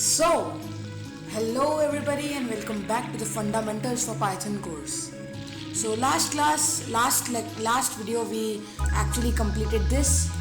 So, hello everybody and welcome back to the Fundamentals for Python course. So last video we actually completed this.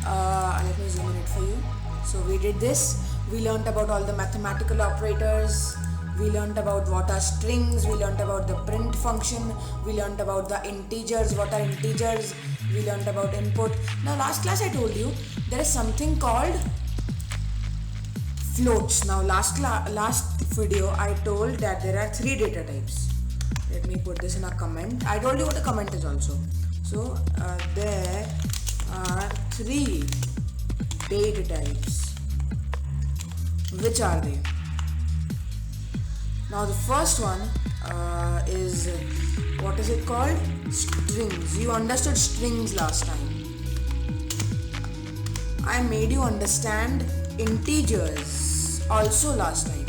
Let me zoom in it for you. So we did this. We learned about all the mathematical operators. We learned about what are strings. We learned about the print function. We learned about the integers. What are integers? We learned about input. Now last class I told you there is something called floats. Now last video I told that there are three data types. Let me put this in a comment. I told you what a comment is also. So there are three data types. Which are they? Now the first one is, what is it called? Strings. You understood strings last time. I made you understand integers also last time.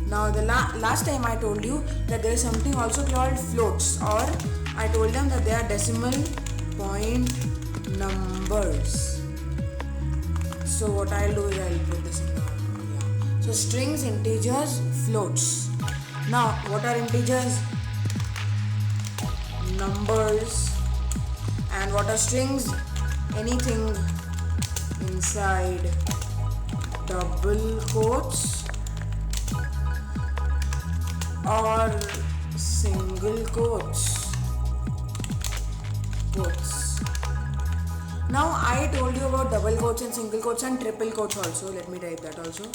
Now the last time I told you that there is something also called floats, or I told them that they are decimal point numbers. So what I'll do is I'll put this in the So strings, integers, floats. Now what are integers? Numbers. And what are strings? Anything inside double quotes or single quotes. Now I told you about double quotes and single quotes and triple quotes also. Let me type that also.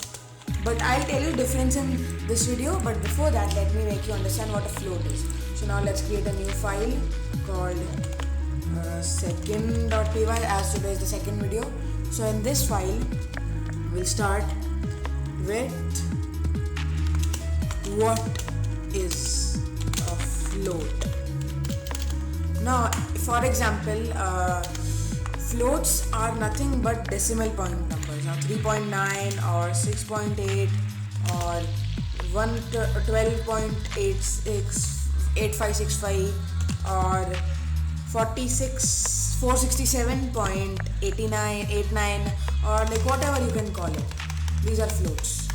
But I'll tell you difference in this video. But before that, let me make you understand what a float is. So now let's create a new file called second.py, as today is the second video. So in this file, we'll start with what is a float. Now, for example, floats are nothing but decimal point numbers. Now 3.9 or 6.8 or 12.8565 or 467.89 or like whatever you can call it. These are floats.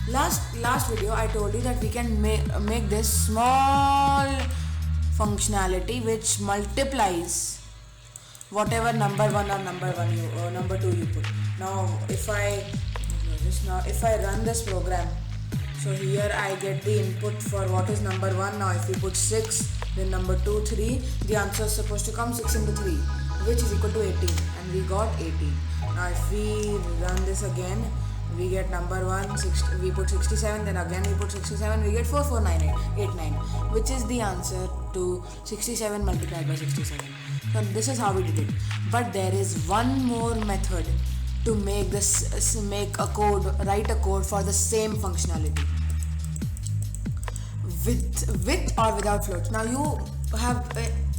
Last video I told you that we can make this small functionality which multiplies whatever number 1 or number 2 you put. Now if I run this program, so here I get the input for what is number 1. Now if we put 6, then number 2, 3, the answer is supposed to come 6 into 3, which is equal to 18, and we got 18. Now if we run this again, we get number 1, we put 67, then again we put 67, we get 44989, which is the answer to 67 multiplied by 67. So this is how we did it. But there is one more method to make this, write a code for the same functionality. With or without floats. Now you have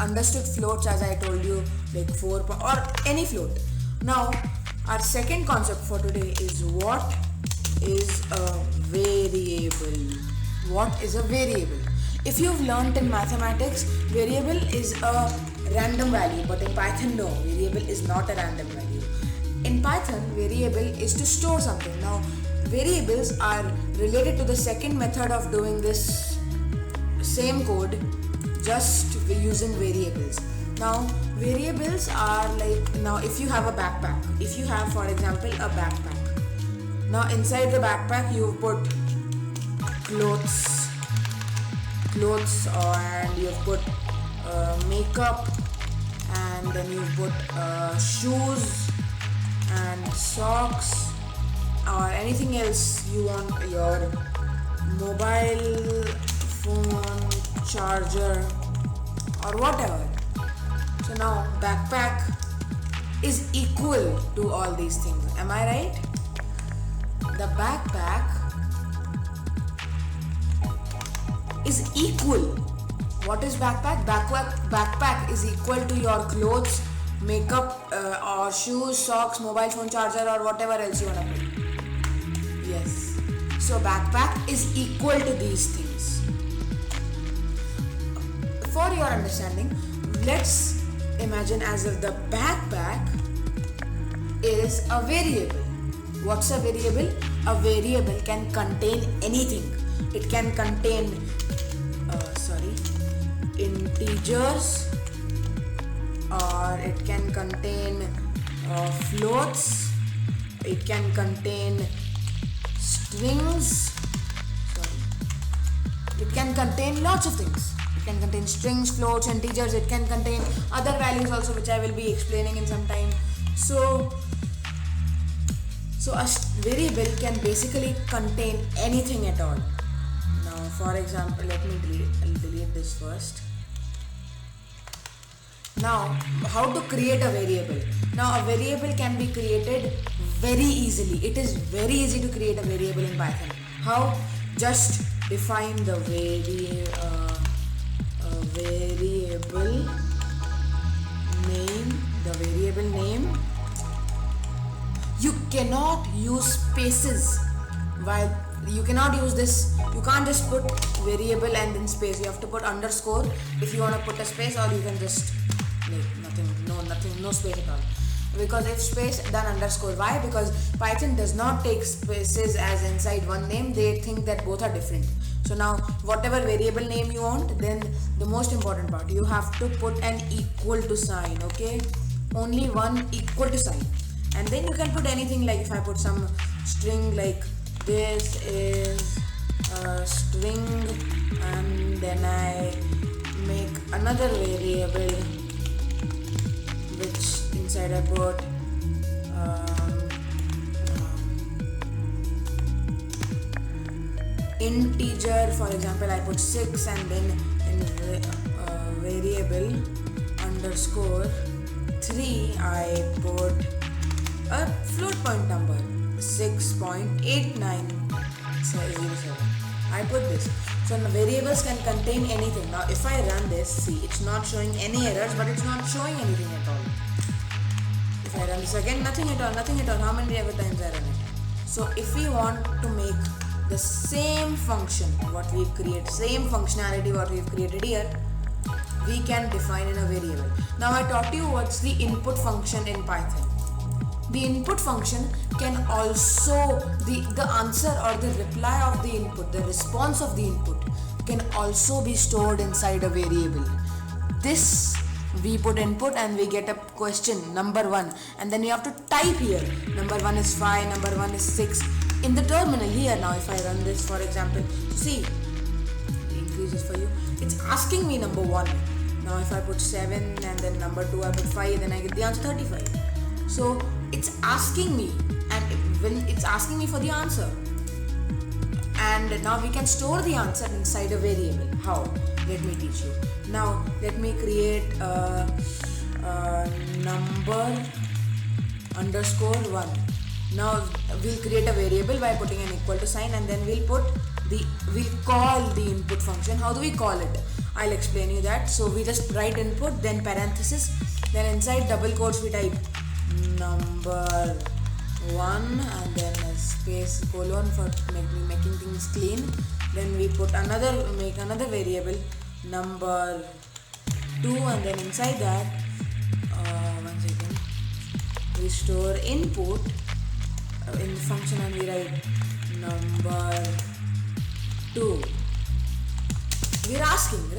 understood floats, as I told you, like 4 or any float. Now our second concept for today is what is a variable. What is a variable? If you've learnt in mathematics, variable is a random value, but in Python no, variable is not a random value. In Python, variable is to store something. Now variables are related to the second method of doing this same code, just using variables. Now variables are like, now if you have a backpack, if you have for example a backpack, now inside the backpack you put clothes, and you've put makeup, and then you put shoes and socks or anything else you want, your mobile phone, charger or whatever. So now backpack is equal to all these things. Am I right? The backpack is equal. What is backpack? Backpack is equal to your clothes, makeup or shoes, socks, mobile phone, charger or whatever else you want to put. Yes. So backpack is equal to these things. For your understanding, let's imagine as if the backpack is a variable. What's a variable? a variable can contain anything. It can contain integers, or it can contain floats, it can contain strings, it can contain lots of things. It can contain strings, floats, integers, it can contain other values also, which I will be explaining in some time. So a variable can basically contain anything at all. Now for example, let me delete this first. Now, how to create a variable? Now, a variable can be created very easily. It is very easy to create a variable in Python. How? Just define the variable name. You cannot use spaces. While you cannot use this, you can't just put variable and then space. You have to put underscore if you want to put a space, or you can just no space at all. Because if space, then underscore. Why? Because Python does not take spaces as inside one name. They think that both are different. So now whatever variable name you want, then the most important part, you have to put an equal to sign. Okay, only one equal to sign, and then you can put anything. Like if I put some string like this is a string, and then I make another variable which inside I put integer. For example, I put 6, and then in variable underscore 3 I put a float point number 6.8907. I put this. So the variables can contain anything. Now if I run this, see, it's not showing any errors, but it's not showing anything at all. If I run this again, nothing at all. How many ever times I run it? So if we want to make the same function what we've created, same functionality what we've created here, we can define in a variable. Now I taught you what's the input function in Python. The input function can also, the answer or the reply of the input, the response of the input can also be stored inside a variable. This we put input and we get a question number 1, and then you have to type here number 1 is 5, number 1 is 6 in the terminal here. Now if I run this, for example, see, it increases for you, it's asking me number 1. Now if I put 7 and then number 2 I put 5, then I get the answer 35. So it's asking me, and when it's asking me for the answer, and now we can store the answer inside a variable. How? Let me teach you. Now let me create a number underscore 1. Now we'll create a variable by putting an equal to sign, and then we'll call the input function. How do we call it? I'll explain you that. So we just write input, then parenthesis, then inside double quotes we type number 1, and then a space colon for making things clean. Then we put make another variable number 2, and then inside that we store input in the function, and we write number 2. We're asking.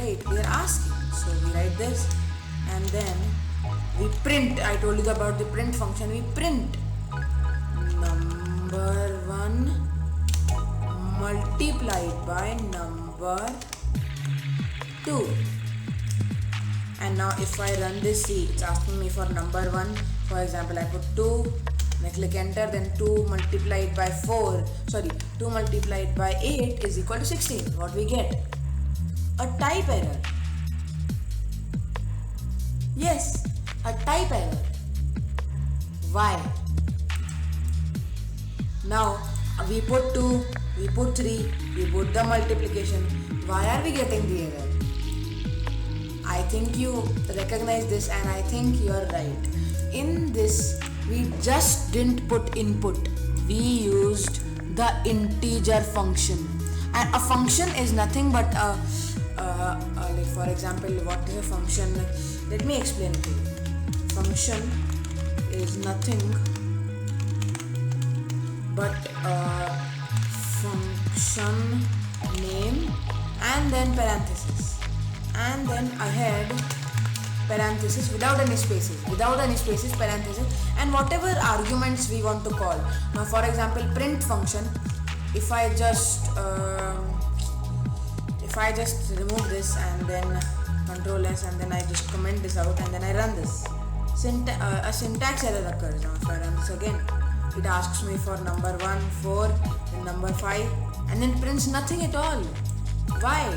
So we write this, and then we print. I told you about the print function. We print number 1 multiplied by number 2. And now if I run this, see, it's asking me for number 1. For example, I put 2, I click enter, then 2 multiplied by 8 is equal to 16. What we get? A type error. Yes, a type error. Why? Now we put 2, we put 3, we put the multiplication. Why are we getting the error? I think you recognize this, and I think you're right. In this, we just didn't put input. We used the integer function. And a function is nothing but like for example, what is a function? Let me explain it to you. Function is nothing but function name and then parenthesis, and then ahead parenthesis without any spaces, parenthesis, and whatever arguments we want to call. Now for example, print function, if I just remove this and then Control S and then I just comment this out and then I run this, a syntax error occurs. Now if I run this again, it asks me for number 1, 4, then number 5, and then prints nothing at all. Why?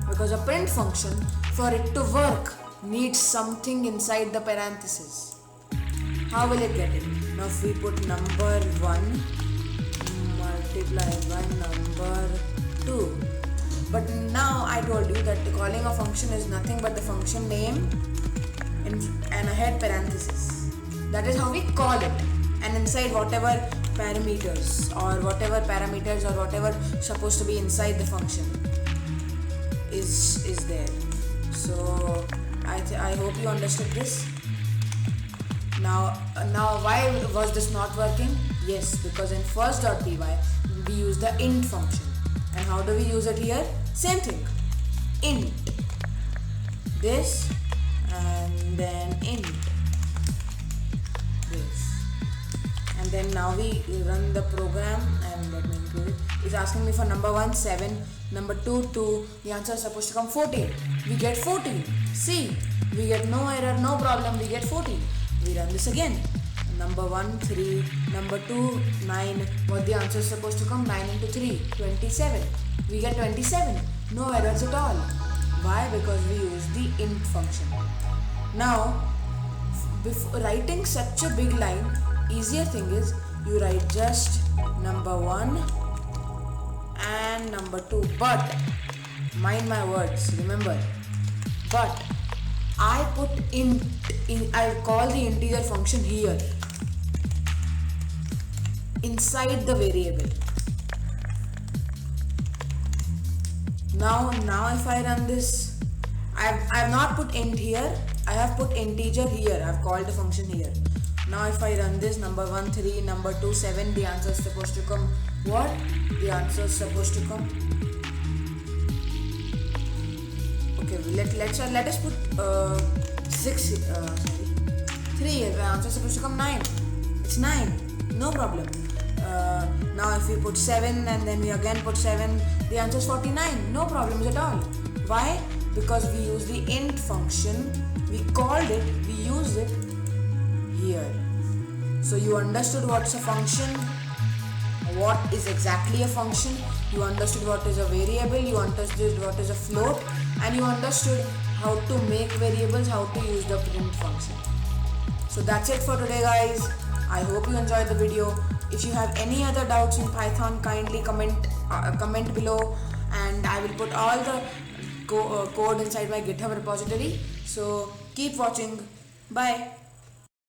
Because a print function, for it to work, needs something inside the parenthesis. How will it get it? Now if we put number 1 multiplied by number 2. But now I told you that calling a function is nothing but the function name and ahead parenthesis. That is how we call it. And inside whatever parameters or whatever supposed to be inside the function is there. So I hope you understood this. Now why was this not working? Yes, because in first.py we use the int function. And how do we use it here? Same thing. Int this and then int this. And then now we run the program and let me include it. It's asking me for number 1, 7, number 2, 2. The answer is supposed to come 14. We get 14. See, we get no error, no problem. We get 14. We run this again. Number 1, 3, number 2, 9. What the answer is supposed to come? 9 into 3, 27. We get 27. No errors at all. Why? Because we use the int function. Now, before writing such a big line, easier thing is you write just number 1 and number 2. But, mind my words, remember. But, I put int, I call the integer function here. Inside the variable. Now if I run this, I have not put int here, I have put integer here, I have called the function here. Now if I run this, number 1, 3, number 2, 7, the answer is supposed to come what? The answer is supposed to come. Okay, let us put 6, 3, the answer is supposed to come 9. It's 9, no problem. Now if we put 7 and then we again put 7, the answer is 49, no problems at all. Why? Because we use the int function, we called it, we used it here. So you understood what's a function, what is exactly a function, you understood what is a variable, you understood what is a float, and you understood how to make variables, how to use the print function. So that's it for today, guys. I hope you enjoyed the video. If you have any other doubts in Python, kindly comment below, and I will put all the code inside my GitHub repository. So keep watching. Bye.